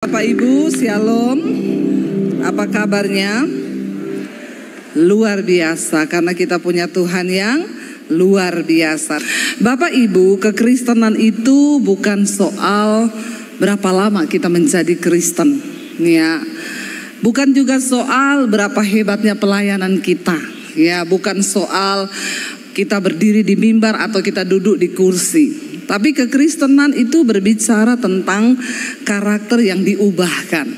Bapak Ibu, Shalom. Apa kabarnya? Luar biasa, karena kita punya Tuhan yang luar biasa. Bapak Ibu, kekristenan itu bukan soal berapa lama kita menjadi Kristen, ya. Bukan juga soal berapa hebatnya pelayanan kita, ya. Bukan soal kita berdiri di mimbar atau kita duduk di kursi. Tapi kekristenan itu berbicara tentang karakter yang diubahkan.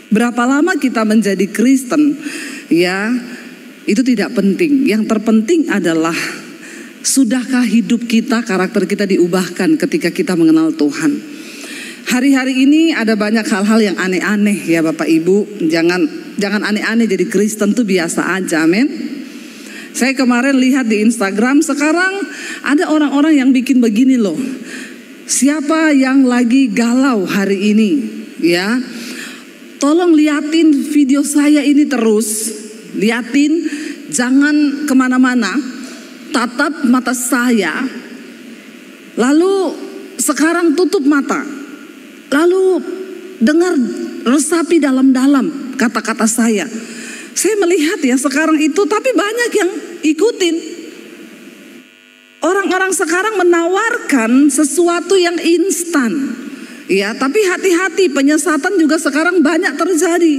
Berapa lama kita menjadi Kristen, ya, itu tidak penting. Yang terpenting adalah sudahkah hidup kita, karakter kita diubahkan ketika kita mengenal Tuhan. Hari-hari ini ada banyak hal-hal yang aneh-aneh, ya Bapak Ibu. Jangan aneh-aneh, jadi Kristen tuh biasa aja, amin. Saya kemarin lihat di Instagram, sekarang ada orang-orang yang bikin begini loh. Siapa yang lagi galau hari ini, ya, tolong liatin video saya ini terus. Liatin, jangan kemana-mana, tatap mata saya. Lalu sekarang tutup mata. Lalu dengar, resapi dalam-dalam kata-kata saya. Saya melihat ya sekarang itu, tapi banyak yang ikutin. Orang-orang sekarang menawarkan sesuatu yang instan, ya. Tapi hati-hati, penyesatan juga sekarang banyak terjadi.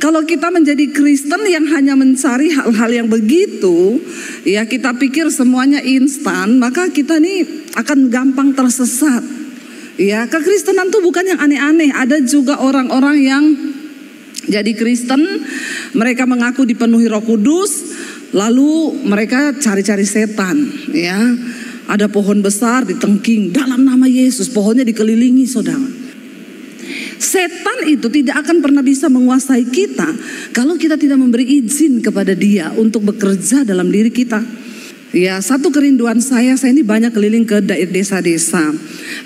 Kalau kita menjadi Kristen yang hanya mencari hal-hal yang begitu, ya, kita pikir semuanya instan, maka kita nih akan gampang tersesat. Ya, kekristenan tuh bukan yang aneh-aneh. Ada juga orang-orang yang jadi Kristen, mereka mengaku dipenuhi Roh Kudus, lalu mereka cari-cari setan, ya. Ada pohon besar ditengking dalam nama Yesus, pohonnya dikelilingi, saudara. Setan itu tidak akan pernah bisa menguasai kita kalau kita tidak memberi izin kepada dia untuk bekerja dalam diri kita. Ya, satu kerinduan saya ini banyak keliling ke desa-desa.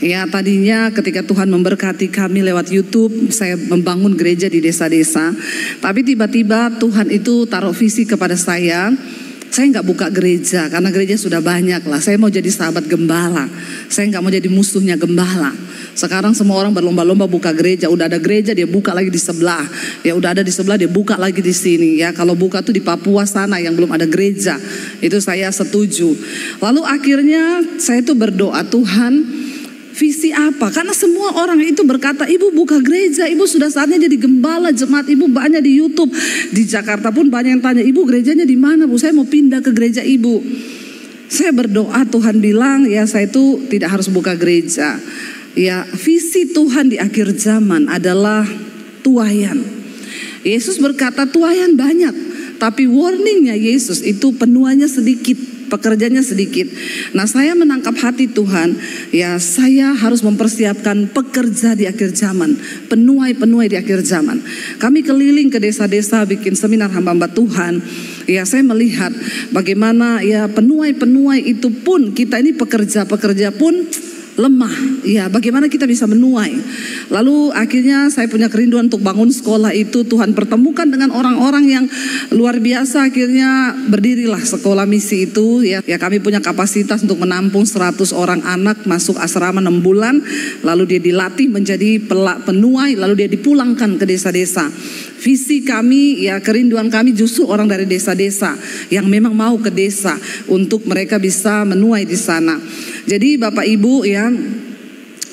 Ya, tadinya ketika Tuhan memberkati kami lewat YouTube, saya membangun gereja di desa-desa. Tapi tiba-tiba Tuhan itu taruh visi kepada saya nggak buka gereja, karena gereja sudah banyak lah. Saya mau jadi sahabat gembala, saya nggak mau jadi musuhnya gembala. Sekarang semua orang berlomba-lomba buka gereja. Udah ada gereja dia buka lagi di sebelah, ya udah ada di sebelah dia buka lagi di sini, ya. Kalau buka tuh di Papua sana yang belum ada gereja, itu saya setuju. Lalu akhirnya saya tuh berdoa, Tuhan, visi apa? Karena semua orang itu berkata, ibu buka gereja, ibu sudah saatnya jadi gembala jemaat, ibu banyak di YouTube. Di Jakarta pun banyak yang tanya, ibu gerejanya di mana bu? Saya mau pindah ke gereja ibu. Saya berdoa, Tuhan bilang, ya saya itu tidak harus buka gereja. Ya, visi Tuhan di akhir zaman adalah tuaian. Yesus berkata tuaian banyak, tapi warningnya Yesus itu penuainya sedikit, pekerjanya sedikit. Nah, saya menangkap hati Tuhan, ya saya harus mempersiapkan pekerja di akhir zaman, penuai di akhir zaman. Kami keliling ke desa-desa bikin seminar hamba-hamba Tuhan. Ya, saya melihat bagaimana ya penuai itu pun, kita ini pekerja pun lemah, ya bagaimana kita bisa menuai. Lalu akhirnya saya punya kerinduan untuk bangun sekolah itu. Tuhan pertemukan dengan orang-orang yang luar biasa. Akhirnya berdirilah sekolah misi itu, ya kami punya kapasitas untuk menampung 100 orang anak masuk asrama 6 bulan. Lalu dia dilatih menjadi penuai, lalu dia dipulangkan ke desa-desa. Visi kami, ya kerinduan kami justru orang dari desa-desa yang memang mau ke desa untuk mereka bisa menuai di sana. Jadi Bapak Ibu, ya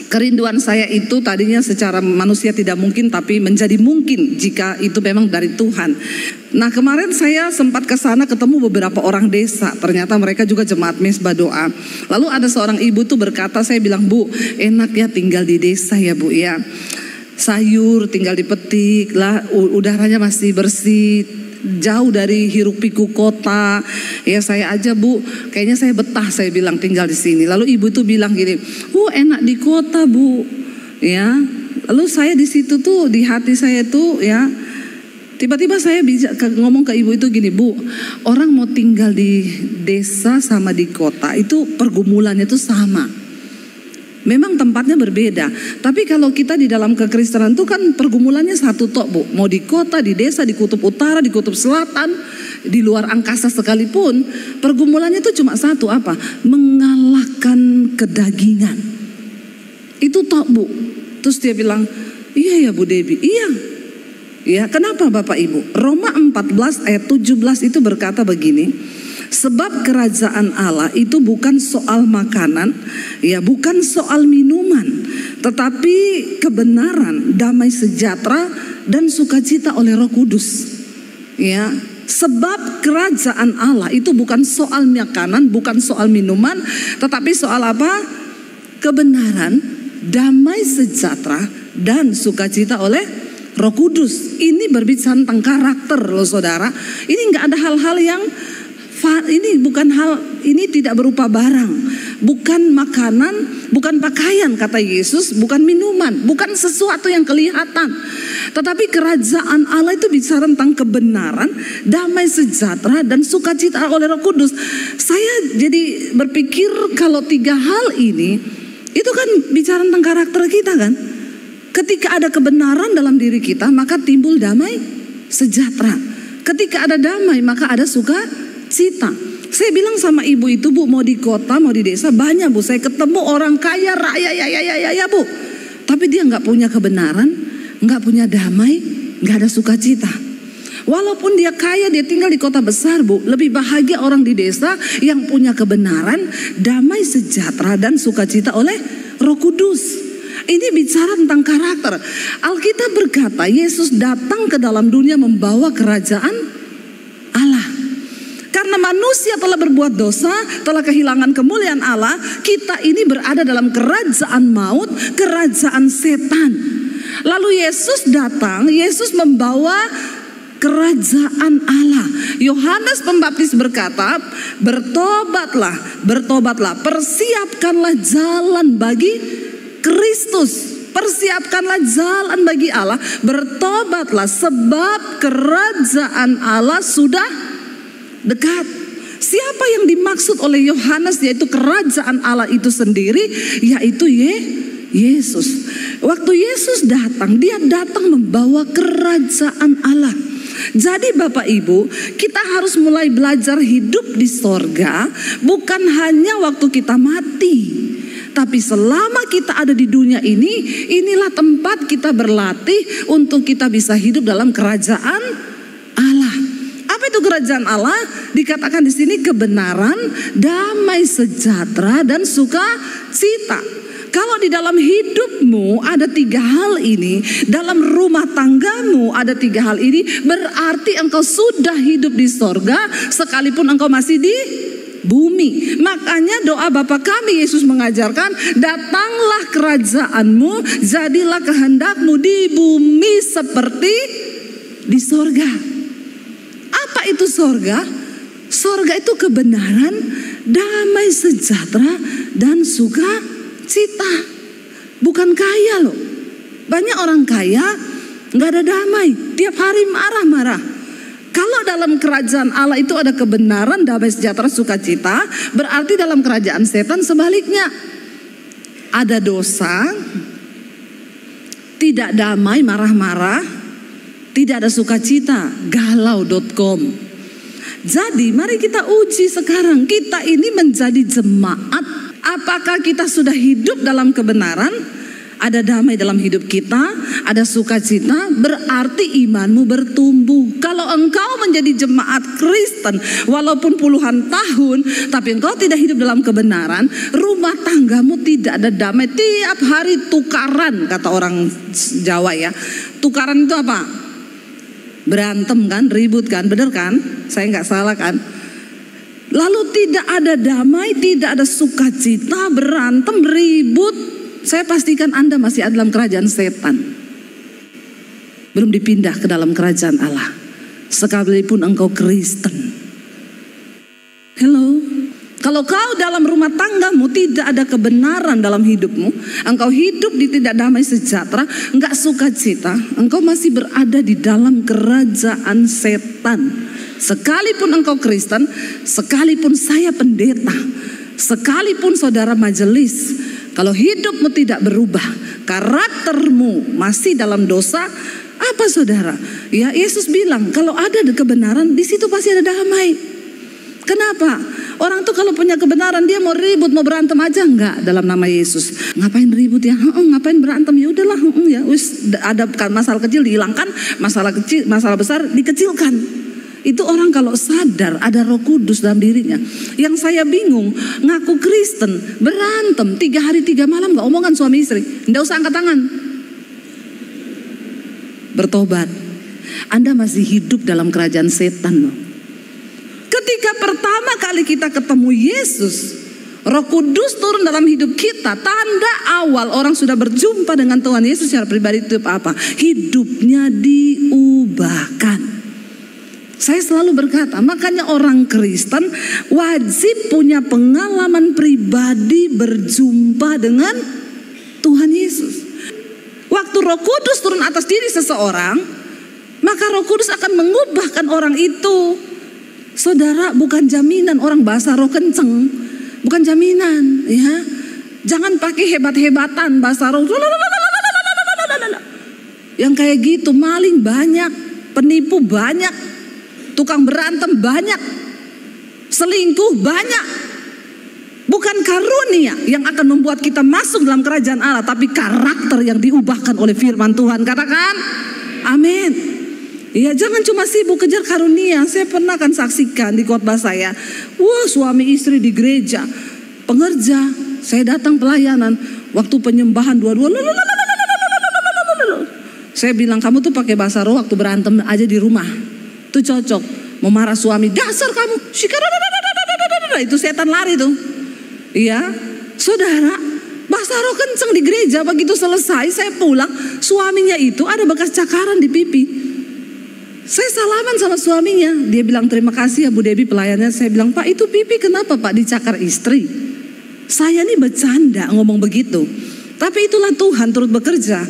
kerinduan saya itu tadinya secara manusia tidak mungkin, tapi menjadi mungkin jika itu memang dari Tuhan. Nah, kemarin saya sempat ke sana ketemu beberapa orang desa. Ternyata mereka juga jemaat mesbah doa. Lalu ada seorang ibu tuh berkata, saya bilang, Bu, enak ya tinggal di desa ya Bu ya. Sayur tinggal dipetik lah, udaranya masih bersih, jauh dari hiruk pikuk kota. Ya saya aja Bu, kayaknya saya betah, saya bilang tinggal di sini. Lalu ibu tuh bilang gini, enak di kota Bu, ya. Lalu saya di situ tuh di hati saya tuh ya, tiba-tiba saya bisa ngomong ke ibu itu gini, Bu, orang mau tinggal di desa sama di kota itu pergumulannya tuh sama. Memang tempatnya berbeda, tapi kalau kita di dalam kekristenan itu kan pergumulannya satu tok Bu. Mau di kota, di desa, di kutub utara, di kutub selatan, di luar angkasa sekalipun, pergumulannya itu cuma satu, apa? Mengalahkan kedagingan. Itu tok Bu. Terus dia bilang, Iya ya Bu Debi, iya. Ya, kenapa Bapak Ibu? Roma 14 ayat 17 itu berkata begini, sebab kerajaan Allah itu bukan soal makanan, ya bukan soal minuman, tetapi kebenaran, damai sejahtera dan sukacita oleh Roh Kudus. Ya, sebab kerajaan Allah itu bukan soal makanan, bukan soal minuman, tetapi soal apa? Kebenaran, damai sejahtera dan sukacita oleh Roh Kudus. Ini berbicara tentang karakter loh saudara. Ini nggak ada hal-hal yang ini bukan hal, ini tidak berupa barang, bukan makanan, bukan pakaian kata Yesus, bukan minuman, bukan sesuatu yang kelihatan. Tetapi kerajaan Allah itu bicara tentang kebenaran, damai sejahtera dan sukacita oleh Roh Kudus. Saya jadi berpikir kalau tiga hal ini itu kan bicara tentang karakter kita kan. Ketika ada kebenaran dalam diri kita, maka timbul damai sejahtera. Ketika ada damai, maka ada sukacita. Saya bilang sama ibu itu, Bu, mau di kota, mau di desa, banyak Bu. Saya ketemu orang kaya, raya, ya Bu. Tapi dia nggak punya kebenaran, nggak punya damai, nggak ada sukacita. Walaupun dia kaya, dia tinggal di kota besar Bu. Lebih bahagia orang di desa yang punya kebenaran, damai sejahtera dan sukacita oleh Roh Kudus. Ini bicara tentang karakter. Alkitab berkata Yesus datang ke dalam dunia membawa kerajaan Allah. Karena manusia telah berbuat dosa, telah kehilangan kemuliaan Allah, kita ini berada dalam kerajaan maut, kerajaan setan. Lalu Yesus datang, Yesus membawa kerajaan Allah. Yohanes Pembaptis berkata, bertobatlah, persiapkanlah jalan bagi Kristus, persiapkanlah jalan bagi Allah, bertobatlah sebab kerajaan Allah sudah dekat. Siapa yang dimaksud oleh Yohanes yaitu kerajaan Allah itu sendiri, yaitu Yesus. Waktu Yesus datang, dia datang membawa kerajaan Allah. Jadi Bapak Ibu, kita harus mulai belajar hidup di sorga, bukan hanya waktu kita mati. Tapi selama kita ada di dunia ini, inilah tempat kita berlatih untuk kita bisa hidup dalam kerajaan Allah. Apa itu kerajaan Allah? Dikatakan di sini kebenaran, damai sejahtera dan sukacita. Kalau di dalam hidupmu ada tiga hal ini, dalam rumah tanggamu ada tiga hal ini, berarti engkau sudah hidup di sorga sekalipun engkau masih di bumi. Makanya doa Bapa kami Yesus mengajarkan, datanglah kerajaanmu, jadilah kehendakmu di bumi seperti di sorga. Apa itu sorga? Sorga itu kebenaran, damai sejahtera dan sukacita. Bukan kaya loh. Banyak orang kaya nggak ada damai, tiap hari marah-marah. Kalau dalam kerajaan Allah itu ada kebenaran, damai sejahtera, sukacita, berarti dalam kerajaan setan sebaliknya. Ada dosa, tidak damai, marah-marah, tidak ada sukacita, galau.com. Jadi mari kita uji sekarang, kita ini menjadi jemaat. Apakah kita sudah hidup dalam kebenaran? Ada damai dalam hidup kita, ada sukacita, berarti imanmu bertumbuh. Kalau engkau menjadi jemaat Kristen walaupun puluhan tahun, tapi engkau tidak hidup dalam kebenaran, rumah tanggamu tidak ada damai. Tiap hari tukaran, kata orang Jawa ya. Tukaran itu apa? Berantem kan, ribut kan, bener kan? Saya nggak salah kan? Lalu tidak ada damai, tidak ada sukacita, berantem, ribut. Saya pastikan Anda masih ada dalam kerajaan setan. Belum dipindah ke dalam kerajaan Allah. Sekalipun engkau Kristen. Hello. Kalau kau dalam rumah tanggamu tidak ada kebenaran dalam hidupmu, engkau hidup di tidak damai sejahtera, enggak sukacita, engkau masih berada di dalam kerajaan setan. Sekalipun engkau Kristen, sekalipun saya pendeta, sekalipun saudara majelis, kalau hidupmu tidak berubah, karaktermu masih dalam dosa, apa saudara? Ya Yesus bilang kalau ada kebenaran di situ pasti ada damai. Kenapa? Orang tuh kalau punya kebenaran dia mau ribut, mau berantem aja enggak dalam nama Yesus. Ngapain ribut ya? Ngapain berantem? Ya udahlah, ya wis, ada masalah kecil dihilangkan, masalah besar dikecilkan. Itu orang kalau sadar ada Roh Kudus dalam dirinya. Yang saya bingung, ngaku Kristen, berantem 3 hari 3 malam gak omongan suami istri. Nggak usah angkat tangan. Bertobat. Anda masih hidup dalam kerajaan setan loh. Ketika pertama kali kita ketemu Yesus, Roh Kudus turun dalam hidup kita. Tanda awal orang sudah berjumpa dengan Tuhan Yesus secara pribadi itu apa? Hidupnya diubahkan. Saya selalu berkata, makanya orang Kristen wajib punya pengalaman pribadi berjumpa dengan Tuhan Yesus. Waktu Roh Kudus turun atas diri seseorang, maka Roh Kudus akan mengubahkan orang itu. Saudara, bukan jaminan orang bahasa roh kenceng, bukan jaminan, ya. Jangan pakai hebat-hebatan bahasa roh. Yang kayak gitu, maling banyak, penipu banyak, tukang berantem banyak, selingkuh banyak. Bukan karunia yang akan membuat kita masuk dalam kerajaan Allah, tapi karakter yang diubahkan oleh firman Tuhan. Katakan amin. Ya, jangan cuma sibuk kejar karunia. Saya pernah kan saksikan di khotbah saya, wah, suami istri di gereja, pengerja, saya datang pelayanan, waktu penyembahan dua-dua, saya bilang, kamu tuh pakai bahasa roh waktu berantem aja di rumah, tuh cocok. Mau marah suami, dasar kamu, itu setan lari tuh. Iya, saudara, bahasa roh kenceng di gereja. Begitu selesai saya pulang, suaminya itu ada bekas cakaran di pipi. Saya salaman sama suaminya, dia bilang terima kasih ya Bu Debbie pelayannya. Saya bilang, Pak, itu pipi kenapa Pak dicakar istri? Saya nih bercanda ngomong begitu, tapi itulah Tuhan turut bekerja.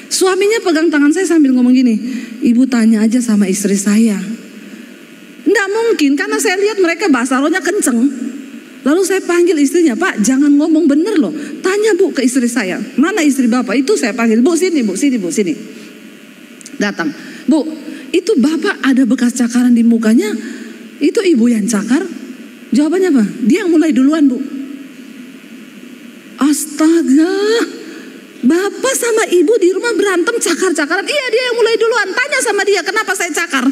Suaminya pegang tangan saya sambil ngomong gini, Ibu tanya aja sama istri saya. Nggak mungkin, karena saya lihat mereka bahasa rohnya kenceng. Lalu saya panggil istrinya, Pak, jangan ngomong bener loh, tanya Bu ke istri saya, mana istri Bapak? Itu saya panggil, Bu sini, Bu sini, Bu sini. Datang, Bu, itu Bapak ada bekas cakaran di mukanya, itu Ibu yang cakar? Jawabannya apa? Dia yang mulai duluan, Bu. Astaga, Bapak sama Ibu di rumah berantem cakar-cakaran. Iya, dia yang mulai duluan. Tanya sama dia, kenapa saya cakar?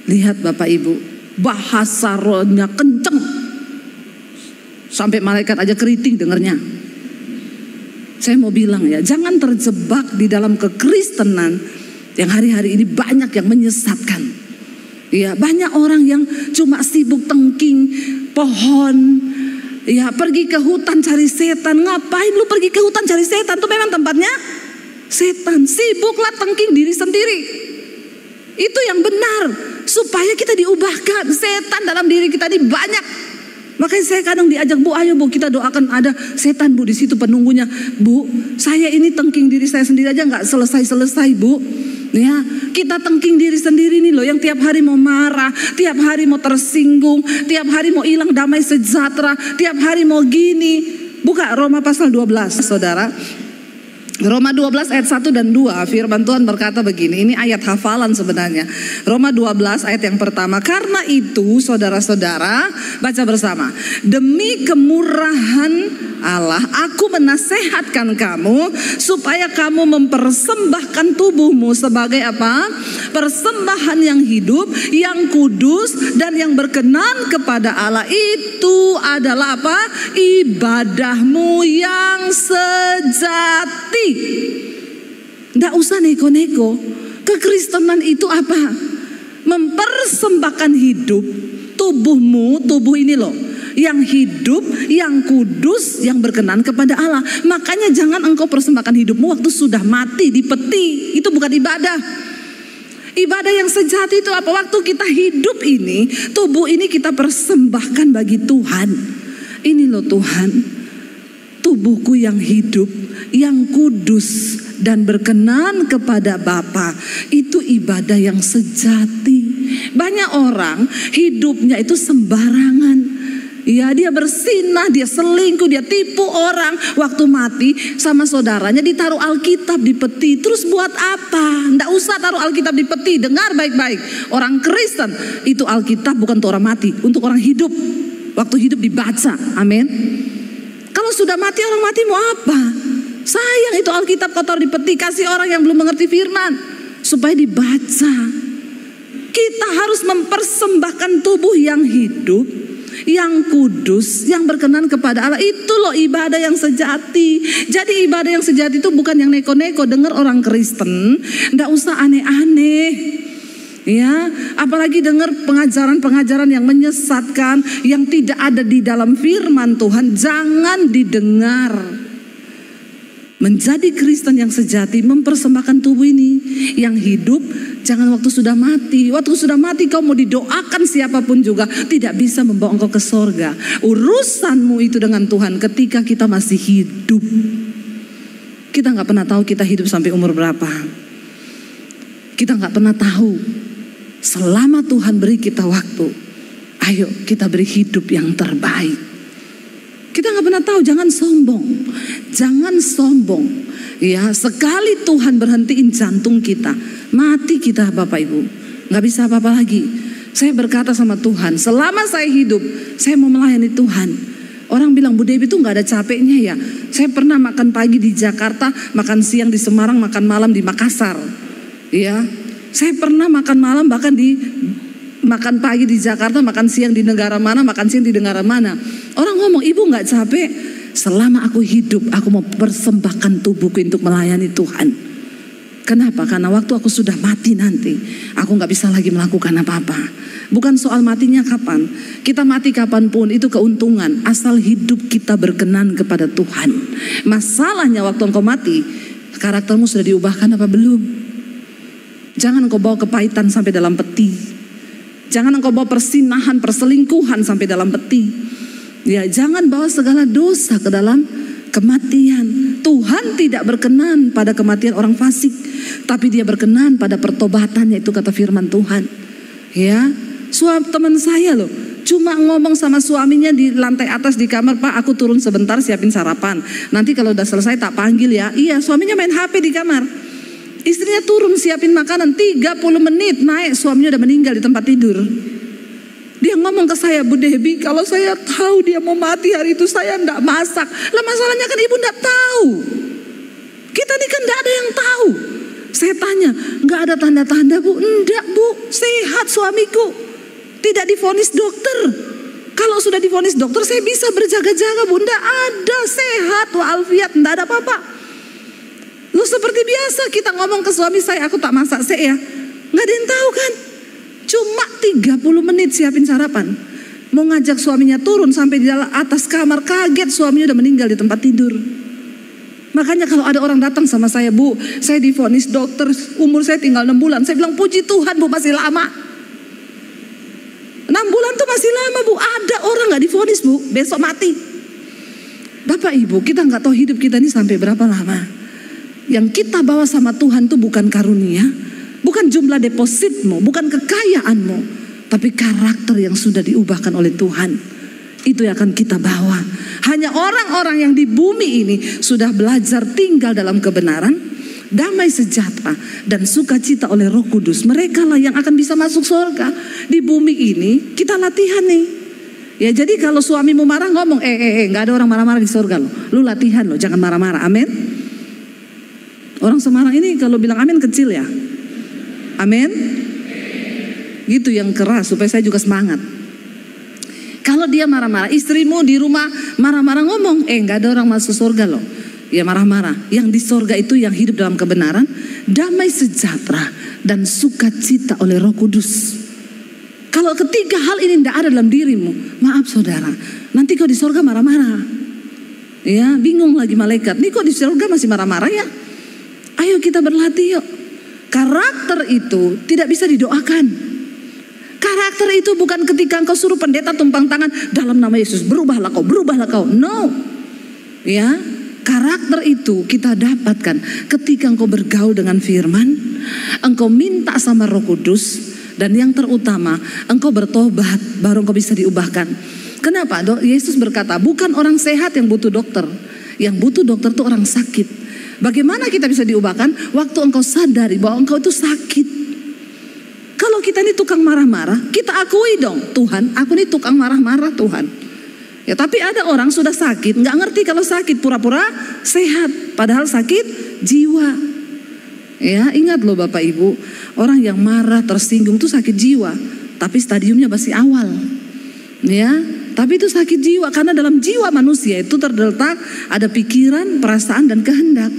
Lihat Bapak Ibu, bahasa rohnya kenceng, sampai malaikat aja keriting dengernya. Saya mau bilang ya, jangan terjebak di dalam kekristenan yang hari-hari ini banyak yang menyesatkan. Ya, banyak orang yang cuma sibuk tengking pohon. Ya, pergi ke hutan cari setan. Ngapain lu pergi ke hutan cari setan? Itu memang tempatnya setan. Sibuklah tengking diri sendiri. Itu yang benar, supaya kita diubahkan. Setan dalam diri kita ini banyak. Makanya saya kadang diajak, Bu, ayo Bu, kita doakan ada setan Bu di situ penunggunya. Bu, saya ini tengking diri saya sendiri aja nggak selesai-selesai Bu. Ya, kita tengking diri sendiri nih loh, yang tiap hari mau marah, tiap hari mau tersinggung, tiap hari mau hilang damai sejahtera, tiap hari mau gini. Buka Roma pasal 12, saudara. Roma 12 ayat 1 dan 2, firman Tuhan berkata begini, ini ayat hafalan sebenarnya. Roma 12 ayat yang pertama, karena itu saudara-saudara, baca bersama. Demi kemurahan Allah, aku menasehatkan kamu supaya kamu mempersembahkan tubuhmu sebagai apa? Persembahan yang hidup, yang kudus dan yang berkenan kepada Allah. Itu adalah apa? Ibadahmu yang sejati. Nggak usah neko-neko. Kekristenan itu apa? Mempersembahkan hidup, tubuhmu, tubuh ini loh, yang hidup, yang kudus, yang berkenan kepada Allah. Makanya jangan engkau persembahkan hidupmu waktu sudah mati di peti. Itu bukan ibadah. Ibadah yang sejati itu apa? Waktu kita hidup ini, tubuh ini kita persembahkan bagi Tuhan. Ini loh Tuhan, tubuhku yang hidup, yang kudus dan berkenan kepada Bapa. Itu ibadah yang sejati. Banyak orang hidupnya itu sembarangan. Ya, dia bersinah, dia selingkuh, dia tipu orang. Waktu mati sama saudaranya ditaruh Alkitab di peti. Terus buat apa? Nggak usah taruh Alkitab di peti. Dengar baik-baik, orang Kristen itu Alkitab bukan untuk orang mati, untuk orang hidup. waktu hidup dibaca. Amin. Kalau sudah mati, orang mati mau apa? Sayang itu Alkitab kotor di peti, kasih orang yang belum mengerti firman supaya dibaca. Kita harus mempersembahkan tubuh yang hidup, yang kudus, yang berkenan kepada Allah. Itu loh ibadah yang sejati. Jadi ibadah yang sejati itu bukan yang neko-neko. Dengar orang Kristen, nggak usah aneh-aneh. Ya, apalagi dengar pengajaran-pengajaran yang menyesatkan, yang tidak ada di dalam firman Tuhan, jangan didengar. Menjadi Kristen yang sejati, mempersembahkan tubuh ini yang hidup, jangan waktu sudah mati. Waktu sudah mati kau mau didoakan siapapun juga tidak bisa membawa engkau ke sorga. Urusanmu itu dengan Tuhan ketika kita masih hidup. Kita gak pernah tahu kita hidup sampai umur berapa. Kita gak pernah tahu. Selama Tuhan beri kita waktu, ayo kita beri hidup yang terbaik. Kita gak pernah tahu, jangan sombong. Jangan sombong. Ya, sekali Tuhan berhentiin jantung kita, mati kita Bapak Ibu. Gak bisa apa-apa lagi. Saya berkata sama Tuhan, selama saya hidup, saya mau melayani Tuhan. Orang bilang, Bu Dewi itu gak ada capeknya ya. Saya pernah makan pagi di Jakarta, makan siang di Semarang, makan malam di Makassar. Ya, saya pernah makan malam bahkan makan pagi di Jakarta, makan siang di negara mana, makan siang di negara mana. Orang ngomong, ibu gak capek? Selama aku hidup, aku mau persembahkan tubuhku untuk melayani Tuhan. Kenapa? Karena waktu aku sudah mati nanti, aku gak bisa lagi melakukan apa-apa. Bukan soal matinya kapan. Kita mati kapanpun itu keuntungan, asal hidup kita berkenan kepada Tuhan. Masalahnya waktu engkau mati, karaktermu sudah diubahkan apa belum? Jangan engkau bawa kepahitan sampai dalam peti. Jangan engkau bawa persinahan, perselingkuhan sampai dalam peti. Ya, jangan bawa segala dosa ke dalam kematian. Tuhan tidak berkenan pada kematian orang fasik, tapi Dia berkenan pada pertobatannya, itu kata firman Tuhan. Ya, teman saya loh, cuma ngomong sama suaminya di lantai atas di kamar, Pak aku turun sebentar siapin sarapan. Nanti kalau udah selesai tak panggil ya. Iya, suaminya main HP di kamar. Istrinya turun siapin makanan, 30 menit naik, suaminya udah meninggal di tempat tidur. Dia ngomong ke saya, Bu Debbie, kalau saya tahu dia mau mati hari itu saya enggak masak. Lah masalahnya kan ibu enggak tahu. Kita ini kan enggak ada yang tahu. Saya tanya, enggak ada tanda-tanda Bu? Enggak Bu, sehat suamiku. Tidak divonis dokter. Kalau sudah divonis dokter saya bisa berjaga-jaga Bu. Enggak ada, sehat walafiat, enggak ada apa-apa. Lu seperti biasa kita ngomong ke suami saya, aku tak masak ya. Nggak ada yang tahu kan. Cuma 30 menit siapin sarapan. Mau ngajak suaminya turun sampai di dalam atas kamar, kaget suaminya udah meninggal di tempat tidur. Makanya kalau ada orang datang sama saya, Bu, saya divonis dokter, umur saya tinggal 6 bulan. Saya bilang, puji Tuhan Bu, masih lama. 6 bulan tuh masih lama Bu. Ada orang gak divonis Bu, besok mati. Bapak Ibu, kita gak tahu hidup kita ini sampai berapa lama. Yang kita bawa sama Tuhan tuh bukan karunia, bukan jumlah depositmu, bukan kekayaanmu, tapi karakter yang sudah diubahkan oleh Tuhan. Itu yang akan kita bawa. Hanya orang-orang yang di bumi ini sudah belajar tinggal dalam kebenaran, damai sejahtera dan sukacita oleh Roh Kudus. Mereka lah yang akan bisa masuk surga. Di bumi ini kita latihan nih. Ya, jadi kalau suamimu marah ngomong, nggak ada orang marah-marah di surga loh. Lu latihan loh, jangan marah-marah. Amin. Orang Semarang ini kalau bilang amin kecil ya. Amin. Gitu yang keras supaya saya juga semangat. Kalau dia marah-marah, istrimu di rumah marah-marah ngomong, nggak ada orang masuk surga loh. Ya marah-marah. Yang di surga itu yang hidup dalam kebenaran, damai sejahtera dan sukacita oleh Roh Kudus. Kalau ketiga hal ini tidak ada dalam dirimu, maaf saudara, nanti kau di surga marah-marah. Ya, bingung lagi malaikat. Nih kok di surga masih marah-marah ya? Ayo kita berlatih yuk. Karakter itu tidak bisa didoakan. Karakter itu bukan ketika engkau suruh pendeta tumpang tangan dalam nama Yesus, berubahlah kau, berubahlah kau. No. Ya, karakter itu kita dapatkan ketika engkau bergaul dengan firman, engkau minta sama Roh Kudus, dan yang terutama engkau bertobat, baru engkau bisa diubahkan. Kenapa? Yesus berkata, bukan orang sehat yang butuh dokter. Yang butuh dokter itu orang sakit. Bagaimana kita bisa diubahkan? Waktu engkau sadari bahwa engkau itu sakit. Kalau kita ini tukang marah-marah, kita akui dong, Tuhan, aku ini tukang marah-marah Tuhan. Ya, tapi ada orang sudah sakit, nggak ngerti kalau sakit, pura-pura sehat, padahal sakit jiwa. Ya, ingat loh Bapak Ibu, orang yang marah, tersinggung itu sakit jiwa, tapi stadiumnya masih awal. Ya, tapi itu sakit jiwa karena dalam jiwa manusia itu terletak ada pikiran, perasaan dan kehendak.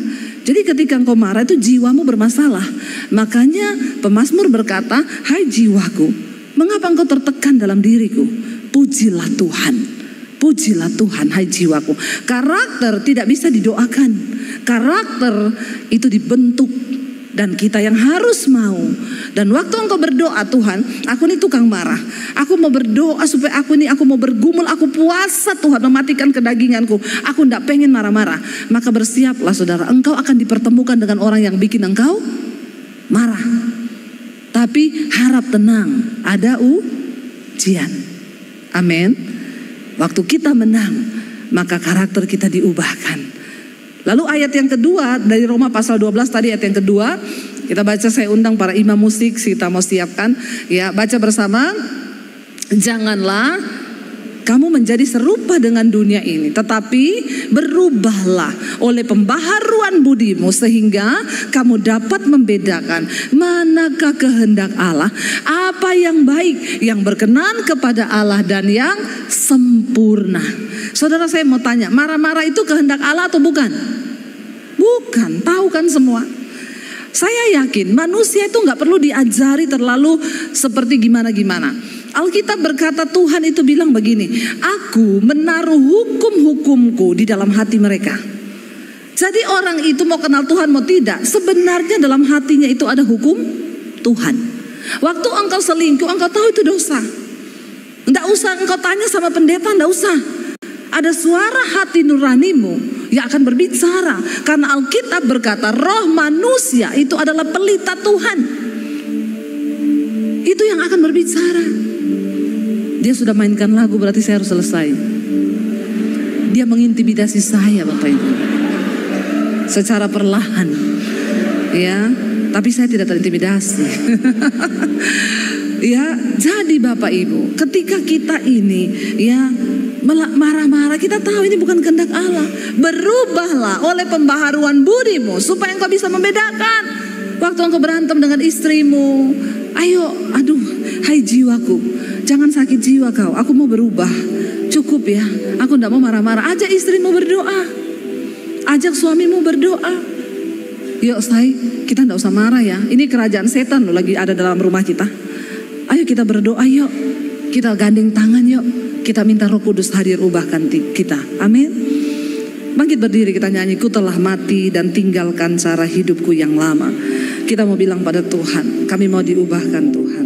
Jadi ketika engkau marah itu jiwamu bermasalah. Makanya pemazmur berkata, hai jiwaku, mengapa engkau tertekan dalam diriku? Pujilah Tuhan. Pujilah Tuhan, hai jiwaku. Karakter tidak bisa didoakan. Karakter itu dibentuk. Dan kita yang harus mau. Dan waktu engkau berdoa, Tuhan, aku ini tukang marah. Aku mau berdoa supaya aku mau bergumul. Aku puasa Tuhan, mematikan kedaginganku. Aku tidak pengen marah-marah. Maka bersiaplah saudara, engkau akan dipertemukan dengan orang yang bikin engkau marah. Tapi harap tenang, ada ujian. Amin. Waktu kita menang, maka karakter kita diubahkan. Lalu ayat yang kedua dari Roma pasal 12 tadi, ayat yang kedua kita baca. Saya undang para imam musik, kita mau siapkan ya, baca bersama. Janganlah kamu menjadi serupa dengan dunia ini, tetapi berubahlah oleh pembaharuan budimu sehingga kamu dapat membedakan manakah kehendak Allah, apa yang baik, yang berkenan kepada Allah dan yang sempurna. Saudara, saya mau tanya, marah-marah itu kehendak Allah atau bukan? Bukan, tahu kan semua. Saya yakin manusia itu nggak perlu diajari terlalu seperti gimana-gimana. Alkitab berkata Tuhan itu bilang begini, aku menaruh hukum-hukumku di dalam hati mereka. Jadi orang itu mau kenal Tuhan mau tidak, sebenarnya dalam hatinya itu ada hukum Tuhan. Waktu engkau selingkuh, engkau tahu itu dosa. Tidak usah engkau tanya sama pendeta, tidak usah. Ada suara hati nuranimu yang akan berbicara. Karena Alkitab berkata roh manusia itu adalah pelita Tuhan. Itu yang akan berbicara. Dia sudah mainkan lagu, berarti saya harus selesai. Dia mengintimidasi saya Bapak Ibu secara perlahan. Ya, tapi saya tidak terintimidasi. Ya, jadi Bapak Ibu, ketika kita ini ya marah-marah, kita tahu ini bukan kehendak Allah. Berubahlah oleh pembaharuan budimu supaya engkau bisa membedakan. Waktu engkau berantem dengan istrimu, ayo, aduh, hai jiwaku, jangan sakit jiwa kau, aku mau berubah. Cukup ya, aku tidak mau marah-marah. Ajak istrimu berdoa, ajak suamimu berdoa. Yuk say, kita tidak usah marah ya. Ini kerajaan setan loh lagi ada dalam rumah kita. Ayo kita berdoa yuk, kita gandeng tangan yuk, kita minta Roh Kudus hadir ubahkan kita. Amin. Bangkit berdiri, kita nyanyi, ku telah mati dan tinggalkan cara hidupku yang lama. Kita mau bilang pada Tuhan, kami mau diubahkan Tuhan.